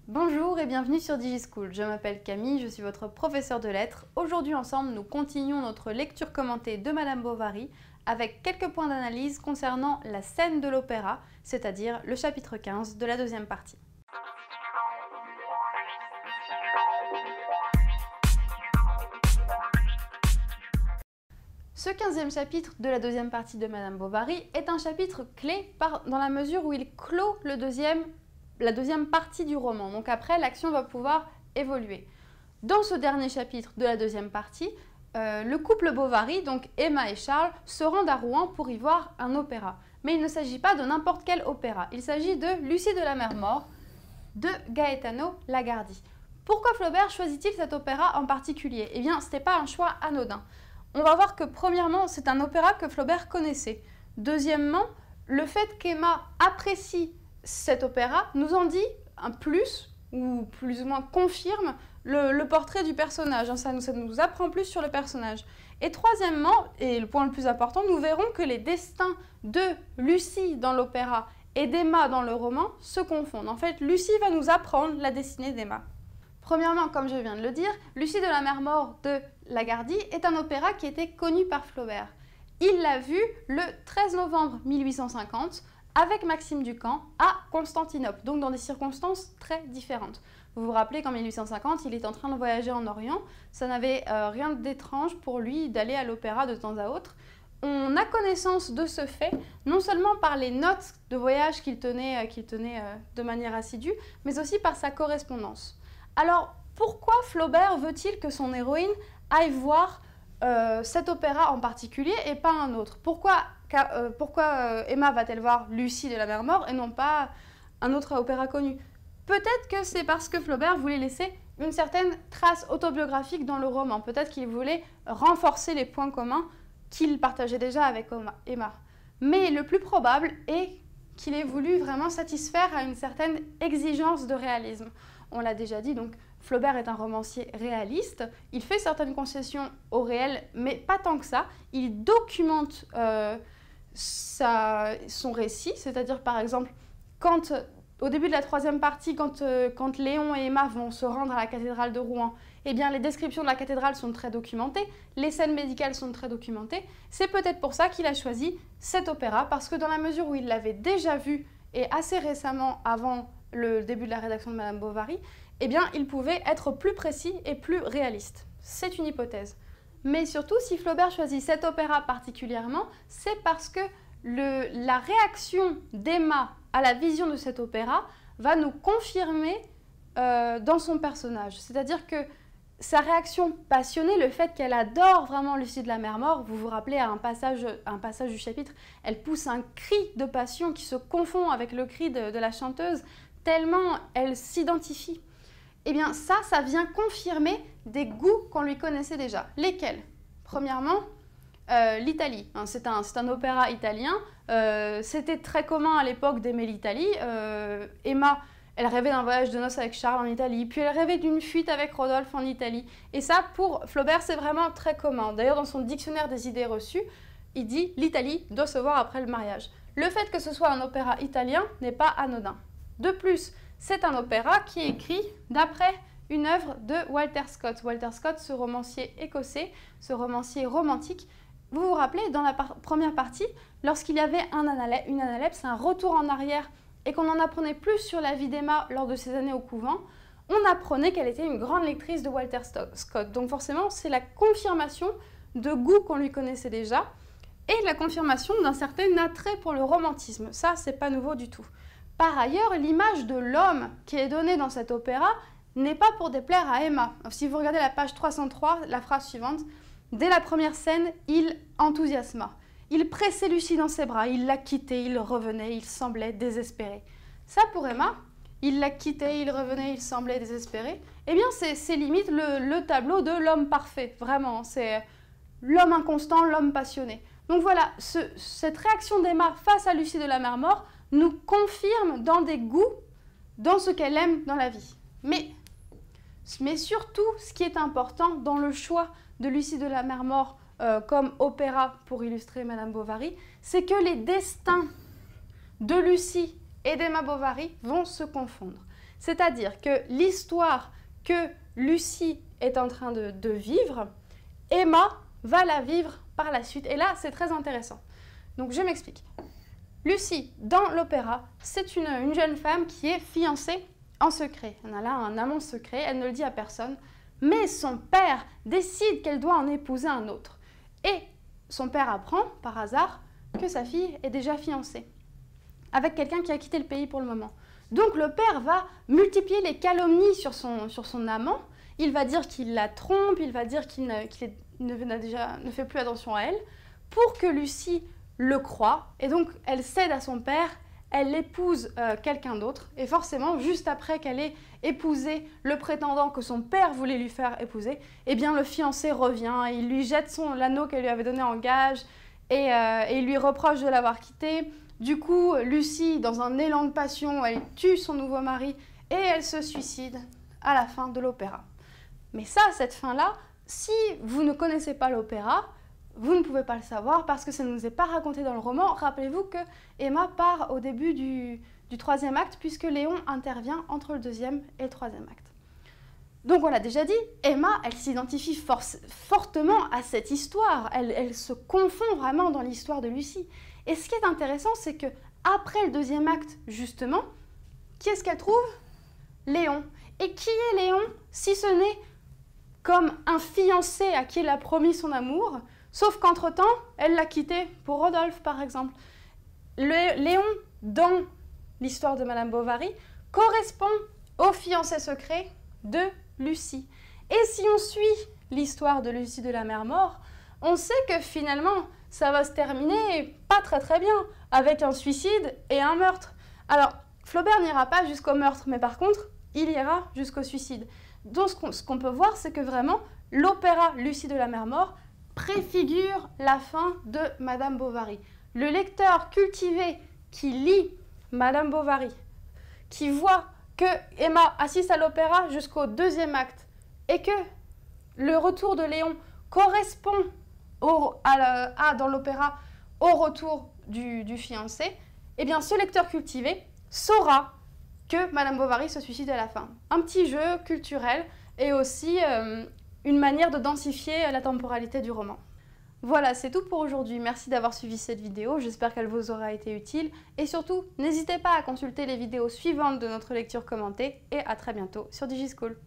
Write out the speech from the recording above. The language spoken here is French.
Bonjour et bienvenue sur DigiSchool. Je m'appelle Camille, je suis votre professeure de lettres. Aujourd'hui ensemble, nous continuons notre lecture commentée de Madame Bovary avec quelques points d'analyse concernant la scène de l'opéra, c'est-à-dire le chapitre 15 de la deuxième partie. Ce 15e chapitre de la deuxième partie de Madame Bovary est un chapitre clé dans la mesure où il clôt la deuxième partie du roman. Donc après, l'action va pouvoir évoluer. Dans ce dernier chapitre de la deuxième partie, le couple Bovary, donc Emma et Charles, se rendent à Rouen pour y voir un opéra. Mais il ne s'agit pas de n'importe quel opéra. Il s'agit de Lucie de la Mer Morte de Gaetano Lagardy. Pourquoi Flaubert choisit-il cet opéra en particulier? Eh bien, ce n'était pas un choix anodin. On va voir que premièrement, c'est un opéra que Flaubert connaissait. Deuxièmement, le fait qu'Emma apprécie cet opéra nous en dit un plus, ou plus ou moins confirme le portrait du personnage. Ça nous apprend plus sur le personnage. Et troisièmement, et le point le plus important, nous verrons que les destins de Lucie dans l'opéra et d'Emma dans le roman se confondent. En fait, Lucie va nous apprendre la destinée d'Emma. Premièrement, comme je viens de le dire, Lucie de la Mer Morte de Lagardy est un opéra qui était connu par Flaubert. Il l'a vu le 13 novembre 1850 avec Maxime Ducamp à Constantinople, donc dans des circonstances très différentes. Vous vous rappelez qu'en 1850, il est en train de voyager en Orient. Ça n'avait rien d'étrange pour lui d'aller à l'opéra de temps à autre. On a connaissance de ce fait, non seulement par les notes de voyage qu'il tenait de manière assidue, mais aussi par sa correspondance. Alors, pourquoi Flaubert veut-il que son héroïne aille voir cet opéra en particulier et pas un autre? Pourquoi Emma va-t-elle voir Lucie de la Mer Morte et non pas un autre opéra connu? Peut-être que c'est parce que Flaubert voulait laisser une certaine trace autobiographique dans le roman. Peut-être qu'il voulait renforcer les points communs qu'il partageait déjà avec Emma. Mais le plus probable est qu'il ait voulu vraiment satisfaire à une certaine exigence de réalisme. On l'a déjà dit, donc Flaubert est un romancier réaliste. Il fait certaines concessions au réel, mais pas tant que ça. Il documente son récit, c'est-à-dire par exemple, au début de la troisième partie, quand Léon et Emma vont se rendre à la cathédrale de Rouen, eh bien, les descriptions de la cathédrale sont très documentées, les scènes médicales sont très documentées. C'est peut-être pour ça qu'il a choisi cet opéra, parce que dans la mesure où il l'avait déjà vu, et assez récemment avant le début de la rédaction de Madame Bovary, eh bien, il pouvait être plus précis et plus réaliste. C'est une hypothèse. Mais surtout, si Flaubert choisit cet opéra particulièrement, c'est parce que la réaction d'Emma à la vision de cet opéra va nous confirmer dans son personnage. C'est-à-dire que sa réaction passionnée, le fait qu'elle adore vraiment Lucie de la Mer Morte, vous vous rappelez à un passage du chapitre, elle pousse un cri de passion qui se confond avec le cri de la chanteuse, tellement elle s'identifie. Eh bien ça vient confirmer des goûts qu'on lui connaissait déjà. Lesquels? Premièrement, l'Italie. C'est un opéra italien. C'était très commun à l'époque d'aimer l'Italie. Emma, elle rêvait d'un voyage de noces avec Charles en Italie, puis elle rêvait d'une fuite avec Rodolphe en Italie. Et ça, pour Flaubert, c'est vraiment très commun. D'ailleurs, dans son dictionnaire des idées reçues, il dit « l'Italie doit se voir après le mariage ». Le fait que ce soit un opéra italien n'est pas anodin. De plus, c'est un opéra qui est écrit d'après une œuvre de Walter Scott. Walter Scott, ce romancier écossais, ce romancier romantique. Vous vous rappelez, dans la première partie, lorsqu'il y avait une analepse, un retour en arrière, et qu'on en apprenait plus sur la vie d'Emma lors de ses années au couvent, on apprenait qu'elle était une grande lectrice de Walter Scott. Donc forcément, c'est la confirmation de goût qu'on lui connaissait déjà, et la confirmation d'un certain attrait pour le romantisme. Ça, c'est pas nouveau du tout. Par ailleurs, l'image de l'homme qui est donnée dans cet opéra n'est pas pour déplaire à Emma. Si vous regardez la page 303, la phrase suivante, dès la première scène, il enthousiasma. Il pressait Lucie dans ses bras, il la quittait, il revenait, il semblait désespéré. Ça pour Emma, il la quittait, il revenait, il semblait désespéré. Eh bien, c'est limite le tableau de l'homme parfait, vraiment. C'est l'homme inconstant, l'homme passionné. Donc voilà, cette réaction d'Emma face à Lucie de la Mer Morte nous confirme dans des goûts, dans ce qu'elle aime dans la vie. Mais surtout, ce qui est important dans le choix de Lucie de la Mer Morte comme opéra pour illustrer Madame Bovary, c'est que les destins de Lucie et d'Emma Bovary vont se confondre. C'est-à-dire que l'histoire que Lucie est en train de vivre, Emma va la vivre par la suite. Et là, c'est très intéressant. Donc, je m'explique. Lucie, dans l'opéra, c'est une jeune femme qui est fiancée en secret. Elle a là un amant secret, elle ne le dit à personne. Mais son père décide qu'elle doit en épouser un autre. Et son père apprend, par hasard, que sa fille est déjà fiancée avec quelqu'un qui a quitté le pays pour le moment. Donc le père va multiplier les calomnies sur son amant. Il va dire qu'il la trompe, il va dire qu'il ne fait plus attention à elle, pour que Lucie le croie. Et donc elle cède à son père, elle épouse quelqu'un d'autre. Et forcément, juste après qu'elle ait épousé le prétendant que son père voulait lui faire épouser, eh bien le fiancé revient, il lui jette l'anneau qu'elle lui avait donné en gage et il lui reproche de l'avoir quitté. Du coup, Lucie, dans un élan de passion, elle tue son nouveau mari et elle se suicide à la fin de l'opéra. Mais ça, cette fin-là, si vous ne connaissez pas l'opéra, vous ne pouvez pas le savoir parce que ça ne nous est pas raconté dans le roman. Rappelez-vous que Emma part au début du troisième acte puisque Léon intervient entre le deuxième et le troisième acte. Donc on l'a déjà dit, Emma, elle s'identifie fortement à cette histoire. Elle se confond vraiment dans l'histoire de Lucie. Et ce qui est intéressant, c'est que après le deuxième acte, justement, qui est-ce qu'elle trouve? Léon. Et qui est Léon, si ce n'est comme un fiancé à qui elle a promis son amour, sauf qu'entre-temps, elle l'a quitté pour Rodolphe, par exemple. Léon, dans l'histoire de Madame Bovary, correspond au fiancé secret de Lucie. Et si on suit l'histoire de Lucie de la Mer Morte, on sait que finalement, ça va se terminer pas très bien, avec un suicide et un meurtre. Alors, Flaubert n'ira pas jusqu'au meurtre, mais par contre, il ira jusqu'au suicide. Donc, ce qu'on peut voir, c'est que vraiment, l'opéra Lucie de la Mer Morte préfigure la fin de Madame Bovary. Le lecteur cultivé qui lit Madame Bovary, qui voit que Emma assiste à l'opéra jusqu'au deuxième acte et que le retour de Léon correspond dans l'opéra au retour du fiancé, eh bien ce lecteur cultivé saura que Madame Bovary se suicide à la fin. Un petit jeu culturel et aussi une manière de densifier la temporalité du roman. Voilà, c'est tout pour aujourd'hui. Merci d'avoir suivi cette vidéo, j'espère qu'elle vous aura été utile. Et surtout, n'hésitez pas à consulter les vidéos suivantes de notre lecture commentée et à très bientôt sur DigiSchool.